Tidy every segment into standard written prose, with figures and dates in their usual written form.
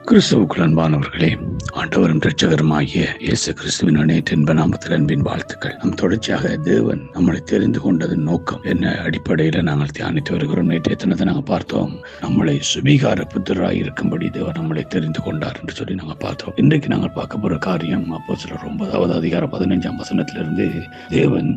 கிறிஸ்துவுக்குள் அன்பானவர்களே, ஆண்டவரும் இரட்சகருமாகிய இயேசு கிறிஸ்துவின் அனைத்து நாமத்தில் அன்பின் வாழ்த்துக்கள். நம் தொடர்ச்சியாக தேவன் நம்மளை தெரிந்து கொண்டதன் நோக்கம் என்ன அடிப்படையில் நாங்கள் தியானித்து வருகிறோம். நேற்றைய தினத்தை நாங்கள் பார்த்தோம், நம்மளை சுபீகார புத்திரராய் இருக்கும்படி தேவன் நம்மளை தெரிந்து கொண்டார் என்று சொல்லி நாங்கள் பார்த்தோம். இன்றைக்கு நாங்கள் பார்க்க போற காரியம் அப்போஸ்தலர் 9வது அதிகாரம் 15ஆம் வசனத்திலிருந்து தேவன்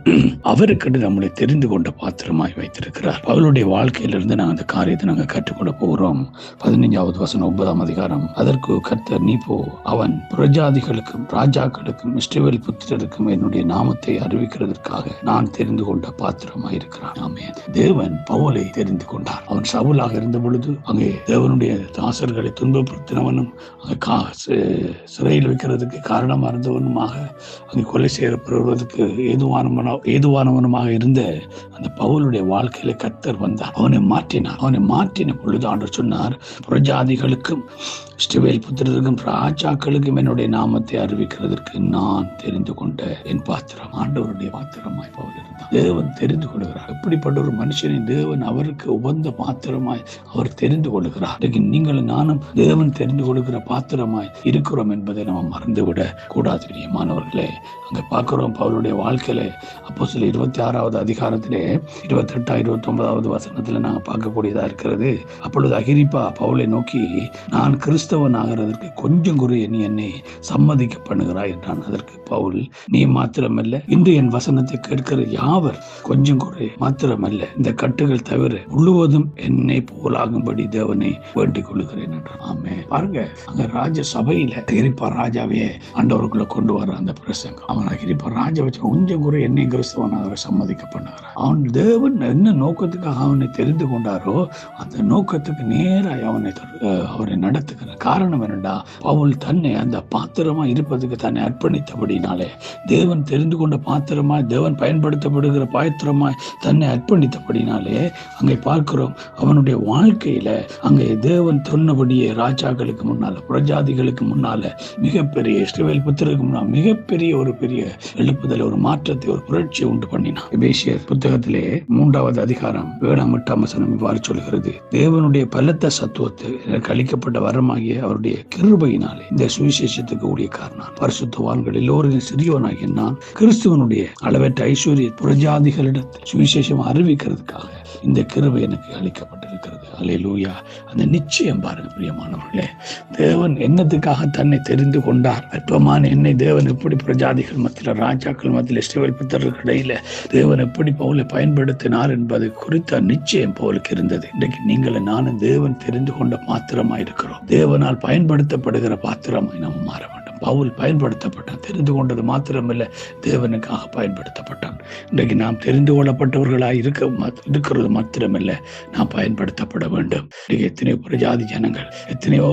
அவருக்கு நம்மளை தெரிந்து கொண்ட பாத்திரமாய் வைத்திருக்கிறார். பவுலுடைய வாழ்க்கையிலிருந்து நாங்கள் அந்த காரியத்தை நாங்கள் கற்றுக்கொள்ள போகிறோம். 15வது வசனம் 9ஆம் அதிகாரம். அதற்கு கர்த்தர், நீ போ, அவன் புரஜாதிகளுக்கும் ராஜாக்களுக்கும் இஸ்ரவேல் புத்திரருக்கும் என்னுடைய நாமத்தை அறிவிக்கிறதற்காக நான் தெரிந்து கொண்ட பாத்திரமாயிருக்கிறான். ஆமென். தேவன் பவுலை தெரிந்து கொண்டார். அவன் சவுலாக இருந்த பொழுது அங்கே தேவனுடைய தாசர்களை துன்பப்படுத்தினவனும் சிறையில் வைக்கிறதுக்கு காரணமா இருந்தவனுமாக அங்கே கொலை செய்யப்படுவதற்கு ஏதுவானவனுமாக இருந்த அந்த பவுலுடைய வாழ்க்கையில கர்த்தர் வந்தார். அவனை மாற்றின பொழுது ஆண்டவர் சொன்னார், புரஜாதிகளுக்கும் இஸ்ரவேல் புத்திரருக்கும் ராஜாக்களுக்கும் என்னுடைய நாமத்தை அறிவிக்கிறதற்கு நான் தெரிந்து கொண்ட என் பாத்திரம். ஆண்டவருடைய பாத்திரமாய் பவுல் இருந்தார். தேவன் தெரிந்து கொள்கிறார். எப்படிப்பட்ட ஒரு மனுஷனை தேவன் அவருக்கு உகந்த பாத்திரமாய் அவர் தெரிந்து கொள்கிறார். நீங்களும் நானும் தேவன் தெரிந்து கொள்கிற பாத்திரமாய் இருக்கிறோம் என்பதை நம்ம மறந்துவிட கூடாது. பிரியமானவர்களே, அங்க பார்க்கிறோம் பவுலுடைய வாழ்க்கையில அப்போஸ்தலர் 26வது அதிகாரத்திலே 28, 29வது வசனத்துல நாங்க பார்க்கக்கூடியதா இருக்கிறது. அப்பொழுது அகிரிப்பா பவுலை நோக்கி, நான் கிறிஸ்தவன் ஆகிறதற்கு கொஞ்சம் குறை நீ என்னை சம்மதிக்க பண்ணுகிறாய் என்றான். அதற்கு பவுல், நீ மாத்திரமல்ல, இன்று என் வசனத்தை கேட்கிற யாவர் கொஞ்சம் குறை மாத்திரமல்ல, இந்த கட்டுகள் தவிர முழுவதும் என்னை போலாகும்படி தேவனை வேண்டிக் கொள்கிறேன் என்றான். ஆமே. பாருங்க, அங்க ராஜ சபையில அகிரிப்பா ராஜாவே ஆண்டவருக்குள்ள கொண்டு வர அந்த பிரசங்கம். அவன் அகிரிப்பா ராஜா வச்சு கொஞ்சம் குறை என்னை கிறிஸ்தவனாக சம்மதிக்க பண்ணுகிறான். அவன் தேவன் என்ன நோக்கத்துக்காக அவனை தெரிந்து கொண்டாரோ அந்த நோக்கத்துக்கு நேராக அவரை நடத்துகிறார். காரணம் என்னடா, பவுல் தன்னை அந்த பாத்திரமா இருப்பதுக்கு தன்னை அர்ப்பணித்தபடினாலே, தேவன் தெரிந்து கொண்ட பாத்திரமாய், தேவன் பயன்படுத்தப்படுகிற பாத்திரமாய் தன்னை அர்ப்பணித்தபடினாலே அங்கே பார்க்கிறோம் அவனுடைய வாழ்க்கையில அங்கே தேவன் சொன்னபடியே ராஜாக்களுக்கு முன்னால, புரஜாதிகளுக்கு முன்னால, மிகப்பெரிய இஸ்ரவேல் புத்திரருக்கு முன்னால் மிகப்பெரிய ஒரு பெரிய எழுப்புதல், ஒரு மாற்றத்தை, ஒரு புரட்சியை உண்டு பண்ணினான். எபேசியர் புத்தகத்திலே 3வது அதிகாரம் 7ஆம் 8ஆம் வசனம் இவ்வாறு சொல்கிறது, தேவனுடைய பலத்த சத்துவத்தை அளிக்கப்பட்ட வரமாகிய அவருடைய கிருபையினாலே இந்த சுவிசேஷத்துக்கு ஊழியக்காரனான். பரிசுத்தவான்கள் எல்லோரும் சிறியவனாகிய நான் கிறிஸ்துவனுடைய அளவற்ற ஐஸ்வர்ய புரஜாதிகளிடத்தில் சுவிசேஷம் அறிவிக்கிறதுக்காக இந்த கிருபை எனக்கு அளிக்கப்பட்டிருக்கிறது. அல்லேலூயா. அந்த நிச்சயம் பாருங்க பிரியமானவர்களே, தேவன் என்னத்துக்காக தன்னை தெரிந்து கொண்டார். அற்பமான என்னை தேவன் எப்படி பிரஜாதிகள் மத்தியில், ராஜாக்கள் மத்தியில், இஸ்ரவேல் புத்திரருக்கு இடையில தேவன் எப்படி பவுலை பயன்படுத்தினார் என்பது குறித்த நிச்சயம் பவுலுக்கு இருந்தது. இன்றைக்கு நீங்களும் நானும் தேவன் தெரிந்து கொண்ட பாத்திரமாய் இருக்கிறோம். தேவனால் பயன்படுத்தப்படுகிற பாத்திரமாய் நாம் மாற வேண்டும். பவுல் பயன்படுத்தப்பட்டான். தெரிந்து கொண்டது மாத்திரமில்லை, தேவனுக்காக பயன்படுத்தப்பட்டான். இன்றைக்கு நாம் தெரிந்து கொள்ளப்பட்டவர்களாக இருக்கிறது மாத்திரமில்லை, நாம் பயன்படுத்தப்பட வேண்டும். எத்தனையோ பிரஜாதி ஜனங்கள், எத்தனையோ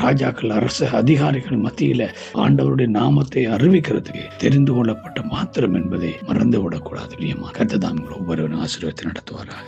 ராஜாக்கள், அரசு அதிகாரிகள் மத்தியில ஆண்டவருடைய நாமத்தை அறிவிக்கிறதுக்கு தெரிந்து கொள்ளப்பட்ட மாத்திரம் என்பதை மறந்து விடக்கூடாது. கர்த்தர் ஒவ்வொருவரும் ஆசீர்வாதத்தை நடத்துவாராக.